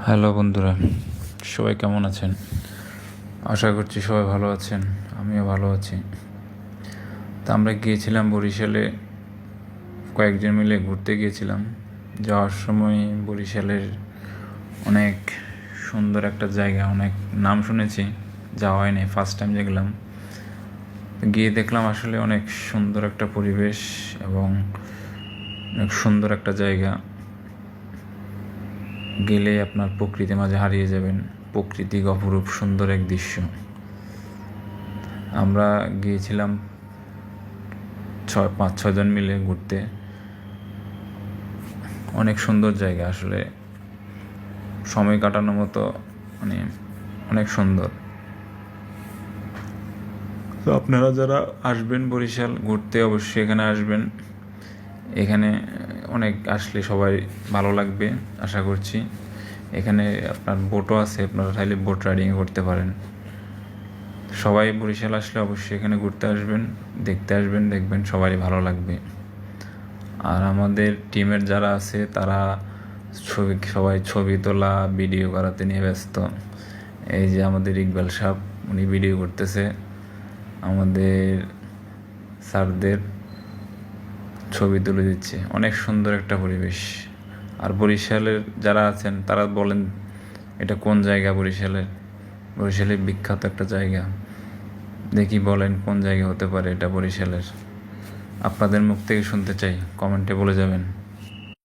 Hello বন্ধুরা, সবাই কেমন আছেন? আশা করছি সবাই ভালো আছেন, আমিও ভালো আছি। তা আমরা গিয়েছিলাম বরিশালে, কয়েকজন মিলে ঘুরতে গিয়েছিলাম। যাওয়ার সময় বরিশালের অনেক সুন্দর একটা জায়গা, অনেক নাম শুনেছি, যাওয়া হয়নি, ফার্স্ট টাইম দেখলাম। গিয়ে দেখলাম আসলে অনেক সুন্দর একটা পরিবেশ এবং অনেক সুন্দর একটা জায়গা। গেলে আপনার প্রকৃতির মাঝে হারিয়ে যাবেন, প্রকৃতিক অপরূপ সুন্দর এক দৃশ্য। আমরা গিয়েছিলাম 5-6 জন মিলে ঘুরতে। অনেক সুন্দর জায়গা, আসলে সময় কাটানোর মতো, মানে অনেক সুন্দর। তো আপনারা যারা আসবেন বরিশাল ঘুরতে, অবশ্যই এখানে আসবেন। এখানে অনেক আসলে সবাই ভালো লাগবে আশা করছি। এখানে আপনার বোটও আছে, আপনারা চাইলে বোট রাইডিং করতে পারেন। সবাই বরিশাল আসলে অবশ্যই এখানে ঘুরতে আসবেন, দেখতে আসবেন, দেখবেন সবারই ভালো লাগবে। আর আমাদের টিমের যারা আছে তারা সবাই ছবি তোলা, ভিডিও করাতে নিয়ে ব্যস্ত। এই যে আমাদের ইকবাল সাহেব, উনি ভিডিও করতেছে, আমাদের স্যারদের ছবি তুলে দিচ্ছে। অনেক সুন্দর একটা পরিবেশ। আর বরিশালের যারা আছেন তারা বলেন এটা কোন জায়গা বরিশালের বিখ্যাত একটা জায়গা। দেখি বলেন কোন জায়গা হতে পারে এটা বরিশালের। আপনাদের মুখ থেকে শুনতে চাই, কমেন্টে বলে যাবেন।